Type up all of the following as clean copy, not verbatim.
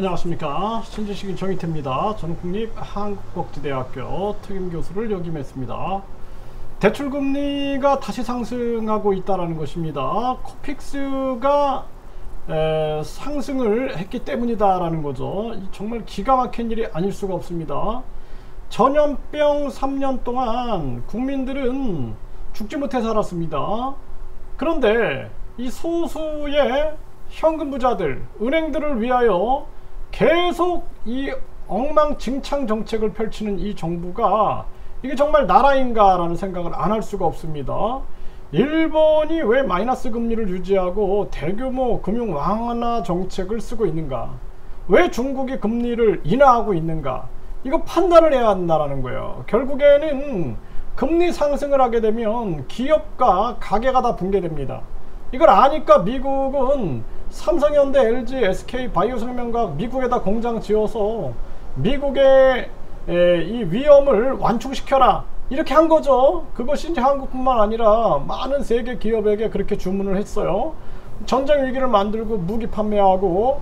안녕하십니까. 신지식인 정희태입니다. 저는 국립한국복지대학교 특임교수를 역임했습니다. 대출금리가 다시 상승하고 있다는 것입니다. 코픽스가 상승을 했기 때문이다라는 거죠. 정말 기가 막힌 일이 아닐 수가 없습니다. 전염병 3년 동안 국민들은 죽지 못해 살았습니다. 그런데 이 소수의 현금 부자들, 은행들을 위하여 계속 이 엉망진창 정책을 펼치는 이 정부가 이게 정말 나라인가 라는 생각을 안 할 수가 없습니다. 일본이 왜 마이너스 금리를 유지하고 대규모 금융 완화 정책을 쓰고 있는가, 왜 중국이 금리를 인하하고 있는가, 이거 판단을 해야 한다는 거예요. 결국에는 금리 상승을 하게 되면 기업과 가게가 다 붕괴됩니다. 이걸 아니까 미국은 삼성현대, LG, SK 바이오생명과학 미국에다 공장 지어서 미국의 이 위험을 완충시켜라 이렇게 한 거죠. 그것이 이제 한국뿐만 아니라 많은 세계 기업에게 그렇게 주문을 했어요. 전쟁 위기를 만들고 무기 판매하고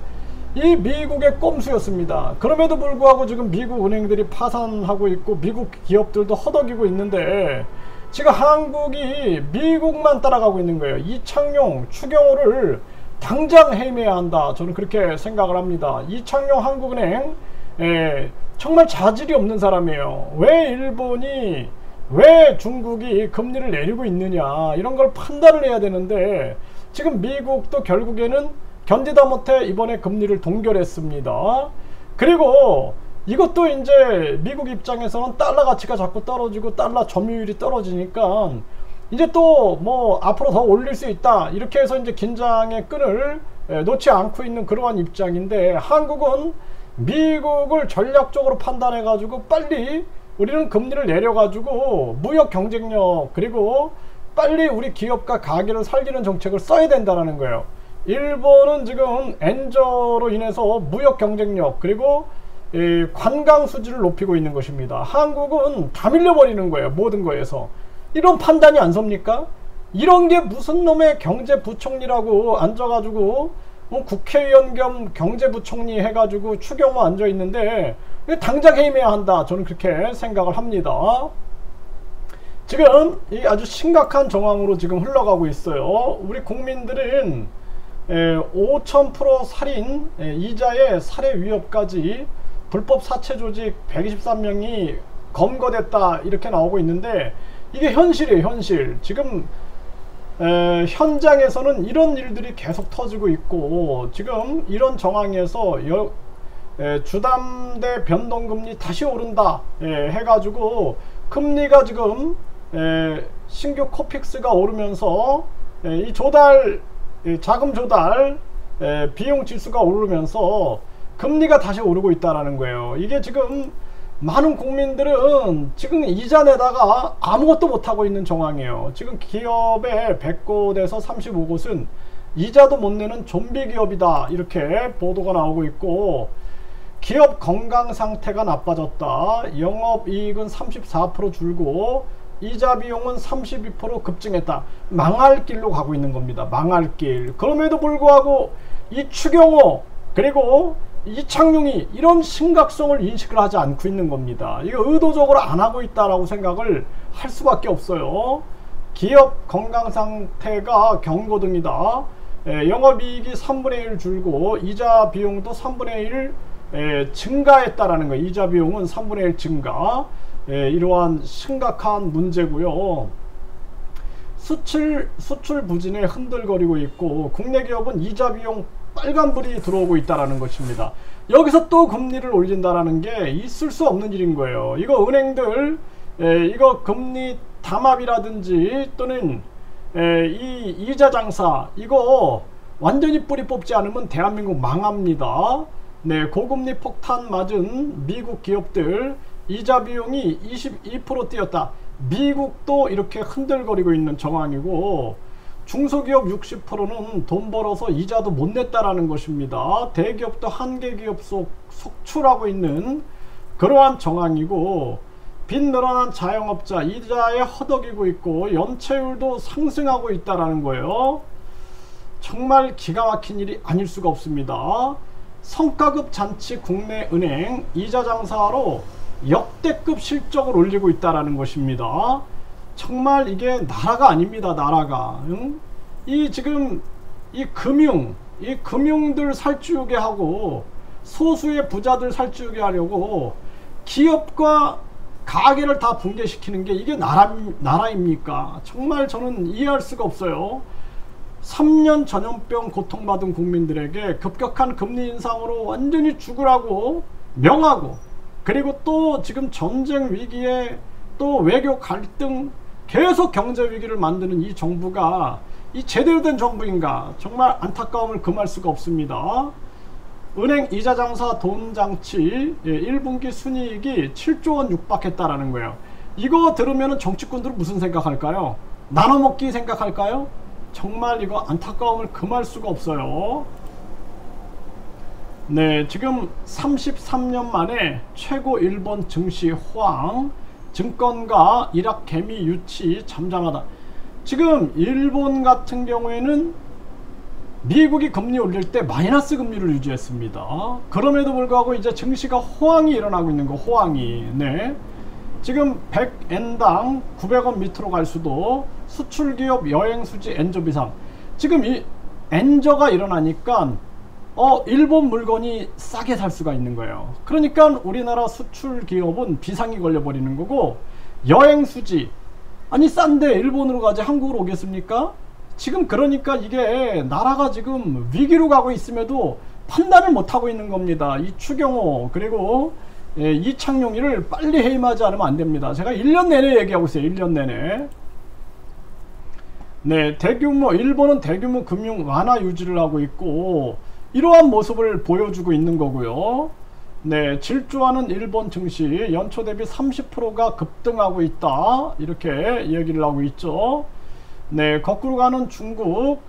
이 미국의 꼼수였습니다. 그럼에도 불구하고 지금 미국 은행들이 파산하고 있고 미국 기업들도 허덕이고 있는데 지금 한국이 미국만 따라가고 있는 거예요. 이창용, 추경호를 당장 해임해야 한다. 저는 그렇게 생각을 합니다. 이창용 한국은행 정말 자질이 없는 사람이에요. 왜 일본이, 왜 중국이 금리를 내리고 있느냐, 이런 걸 판단을 해야 되는데 지금 미국도 결국에는 견디다 못해 이번에 금리를 동결했습니다. 그리고 이것도 이제 미국 입장에서는 달러 가치가 자꾸 떨어지고 달러 점유율이 떨어지니까 이제 또 뭐 앞으로 더 올릴 수 있다 이렇게 해서 이제 긴장의 끈을 놓지 않고 있는 그러한 입장인데, 한국은 미국을 전략적으로 판단해 가지고 빨리 우리는 금리를 내려 가지고 무역 경쟁력, 그리고 빨리 우리 기업과 가게를 살리는 정책을 써야 된다는 거예요. 일본은 지금 엔저로 인해서 무역 경쟁력 그리고 관광 수지를 높이고 있는 것입니다. 한국은 다 밀려버리는 거예요. 모든 거에서. 이런 판단이 안 섭니까? 이런 게 무슨 놈의 경제부총리라고 앉아가지고 국회의원 겸 경제부총리 해가지고 추경호 앉아있는데 당장 해임해야 한다. 저는 그렇게 생각을 합니다. 지금 이 아주 심각한 정황으로 지금 흘러가고 있어요. 우리 국민들은 5000% 살인, 이자의 살해 위협까지 불법 사채 조직 123명이 검거됐다 이렇게 나오고 있는데 이게 현실이에요. 현실. 지금 현장에서는 이런 일들이 계속 터지고 있고, 지금 이런 정황에서 주담대 변동금리 다시 오른다 해가지고 금리가 지금 신규 코픽스가 오르면서 이 자금 조달 비용 지수가 오르면서 금리가 다시 오르고 있다는 거예요. 이게 지금 많은 국민들은 지금 이자 내다가 아무것도 못하고 있는 정황이에요. 지금 기업의 100곳에서 35곳은 이자도 못 내는 좀비 기업이다 이렇게 보도가 나오고 있고, 기업 건강 상태가 나빠졌다, 영업이익은 34% 줄고 이자 비용은 32% 급증했다. 망할 길로 가고 있는 겁니다. 망할 길. 그럼에도 불구하고 이 추경호 그리고 이창용이 이런 심각성을 인식을 하지 않고 있는 겁니다. 이거 의도적으로 안 하고 있다라고 생각을 할 수밖에 없어요. 기업 건강 상태가 경고등이다. 영업이익이 3분의 1 줄고 이자 비용도 3분의 1 증가했다라는 거예요. 이자 비용은 3분의 1 증가. 이러한 심각한 문제고요. 수출 부진에 흔들거리고 있고, 국내 기업은 이자 비용 빨간불이 들어오고 있다는 것입니다. 여기서 또 금리를 올린다는 게 있을 수 없는 일인 거예요. 이거 은행들 이거 금리 담합이라든지 또는 이 이자 장사 이거 완전히 뿌리 뽑지 않으면 대한민국 망합니다. 네, 고금리 폭탄 맞은 미국 기업들 이자 비용이 22% 뛰었다. 미국도 이렇게 흔들거리고 있는 정황이고, 중소기업 60%는 돈 벌어서 이자도 못 냈다라는 것입니다. 대기업도 한계 기업 속 속출하고 있는 그러한 정황이고, 빚 늘어난 자영업자 이자에 허덕이고 있고 연체율도 상승하고 있다라는 거예요. 정말 기가 막힌 일이 아닐 수가 없습니다. 성과급 잔치 국내은행 이자 장사로 역대급 실적을 올리고 있다라는 것입니다. 정말 이게 나라가 아닙니다. 나라가. 응? 이 지금 이 금융들 살찌우게 하고 소수의 부자들 살찌우게 하려고 기업과 가게를 다 붕괴시키는 게 이게 나라입니까? 정말 저는 이해할 수가 없어요. 3년 전염병 고통받은 국민들에게 급격한 금리 인상으로 완전히 죽으라고 명하고, 그리고 또 지금 전쟁 위기에 또 외교 갈등 계속 경제 위기를 만드는 이 정부가 이 제대로 된 정부인가? 정말 안타까움을 금할 수가 없습니다. 은행 이자 장사 돈 장치 1분기 순이익이 7조 원 육박했다라는 거예요. 이거 들으면 정치꾼들은 무슨 생각할까요? 나눠먹기 생각할까요? 정말 이거 안타까움을 금할 수가 없어요. 네, 지금 33년 만에 최고 일본 증시 호황, 증권가 일학 개미 유치 잠잠하다. 지금 일본 같은 경우에는 미국이 금리 올릴 때 마이너스 금리를 유지했습니다. 그럼에도 불구하고 이제 증시가 호황이 일어나고 있는 거, 호황이. 네. 지금 100엔당 900원 밑으로 갈 수도, 수출기업 여행수지 엔저 비상. 지금 이 엔저가 일어나니까 일본 물건이 싸게 살 수가 있는 거예요. 그러니까 우리나라 수출기업은 비상이 걸려버리는 거고, 여행수지, 아니 싼데 일본으로 가지 한국으로 오겠습니까? 지금 그러니까 이게 나라가 지금 위기로 가고 있음에도 판단을 못하고 있는 겁니다. 이 추경호 그리고 이창용이를 빨리 해임하지 않으면 안 됩니다. 제가 1년 내내 얘기하고 있어요. 1년 내내. 네, 일본은 대규모 금융 완화 유지를 하고 있고 이러한 모습을 보여주고 있는 거고요. 네, 질주하는 일본 증시 연초 대비 30%가 급등하고 있다. 이렇게 얘기를 하고 있죠. 네, 거꾸로 가는 중국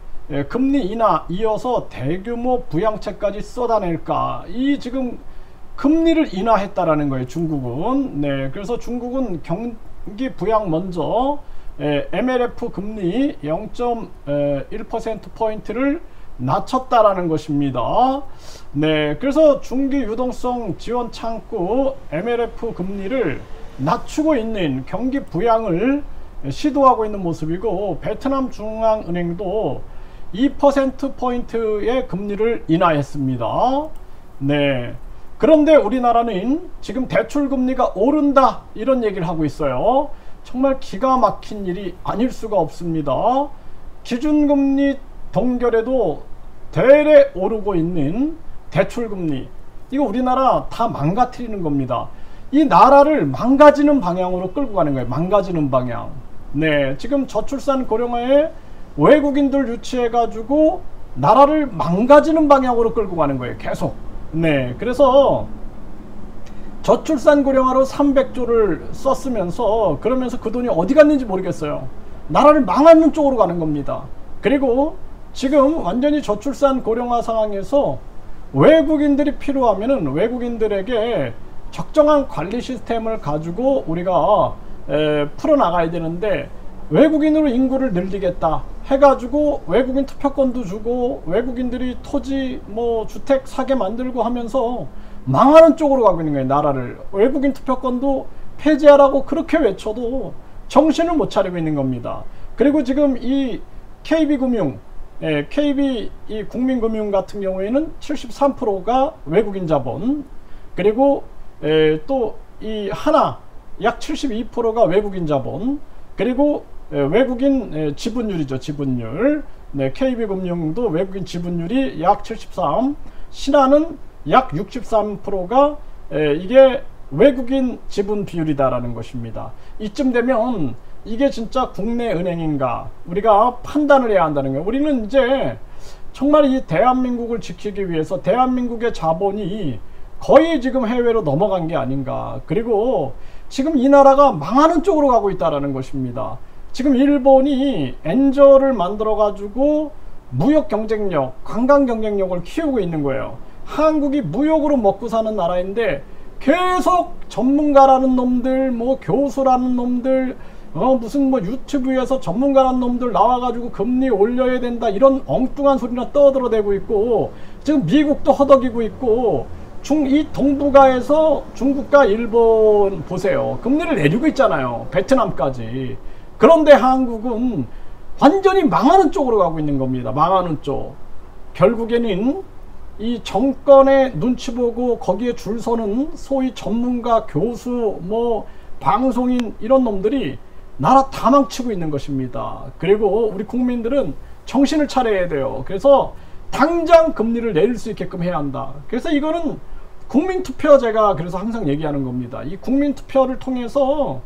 금리 인하 이어서 대규모 부양책까지 쏟아낼까? 이 지금 금리를 인하했다라는 거예요. 중국은. 네, 그래서 중국은 경기 부양 먼저 MLF 금리 0.1%포인트를 낮췄다라는 것입니다. 네, 그래서 중기 유동성 지원 창구 MLF 금리를 낮추고 있는 경기 부양을 시도하고 있는 모습이고, 베트남 중앙은행도 2%포인트의 금리를 인하했습니다. 네. 그런데 우리나라는 지금 대출금리가 오른다 이런 얘기를 하고 있어요. 정말 기가 막힌 일이 아닐 수가 없습니다. 기준금리 동결에도 대래 오르고 있는 대출금리, 이거 우리나라 다 망가뜨리는 겁니다. 이 나라를 망가지는 방향으로 끌고 가는 거예요. 망가지는 방향. 네, 지금 저출산 고령화에 외국인들 유치해 가지고 나라를 망가지는 방향으로 끌고 가는 거예요. 계속. 네, 그래서 저출산 고령화로 300조를 썼으면서, 그러면서 그 돈이 어디 갔는지 모르겠어요. 나라를 망하는 쪽으로 가는 겁니다. 그리고 지금 완전히 저출산 고령화 상황에서 외국인들이 필요하면은 외국인들에게 적정한 관리 시스템을 가지고 우리가 풀어나가야 되는데, 외국인으로 인구를 늘리겠다 해가지고 외국인 투표권도 주고 외국인들이 토지 뭐 주택 사게 만들고 하면서 망하는 쪽으로 가고 있는 거예요. 나라를. 외국인 투표권도 폐지하라고 그렇게 외쳐도 정신을 못 차리고 있는 겁니다. 그리고 지금 이 KB금융, KB 이 국민금융 같은 경우에는 73%가 외국인 자본, 그리고 또 이 하나 약 72%가 외국인 자본, 그리고 외국인 지분율이죠. 지분율. 네, KB금융도 외국인 지분율이 약 73, 신한은 약 63%가 이게 외국인 지분 비율이다라는 것입니다. 이쯤 되면 이게 진짜 국내 은행인가 우리가 판단을 해야 한다는 거예요. 우리는 이제 정말 이 대한민국을 지키기 위해서 대한민국의 자본이 거의 지금 해외로 넘어간 게 아닌가. 그리고 지금 이 나라가 망하는 쪽으로 가고 있다는 것입니다. 지금 일본이 엔저를 만들어 가지고 무역 경쟁력, 관광 경쟁력을 키우고 있는 거예요. 한국이 무역으로 먹고 사는 나라인데 계속 전문가라는 놈들, 뭐 교수라는 놈들, 무슨 뭐 유튜브에서 전문가라는 놈들 나와가지고 금리 올려야 된다 이런 엉뚱한 소리나 떠들어대고 있고, 지금 미국도 허덕이고 있고 이 동북아에서 중국과 일본 보세요. 금리를 내리고 있잖아요. 베트남까지. 그런데 한국은 완전히 망하는 쪽으로 가고 있는 겁니다. 망하는 쪽. 결국에는 이 정권의 눈치 보고 거기에 줄 서는 소위 전문가, 교수, 뭐 방송인 이런 놈들이 나라 다 망치고 있는 것입니다. 그리고 우리 국민들은 정신을 차려야 돼요. 그래서 당장 금리를 내릴 수 있게끔 해야 한다. 그래서 이거는 국민투표, 제가 그래서 항상 얘기하는 겁니다. 이 국민투표를 통해서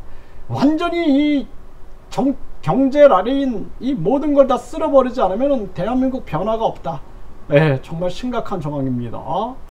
완전히 이 경제 라인 이 모든 걸 다 쓸어버리지 않으면 대한민국 변화가 없다. 네, 정말 심각한 정황입니다.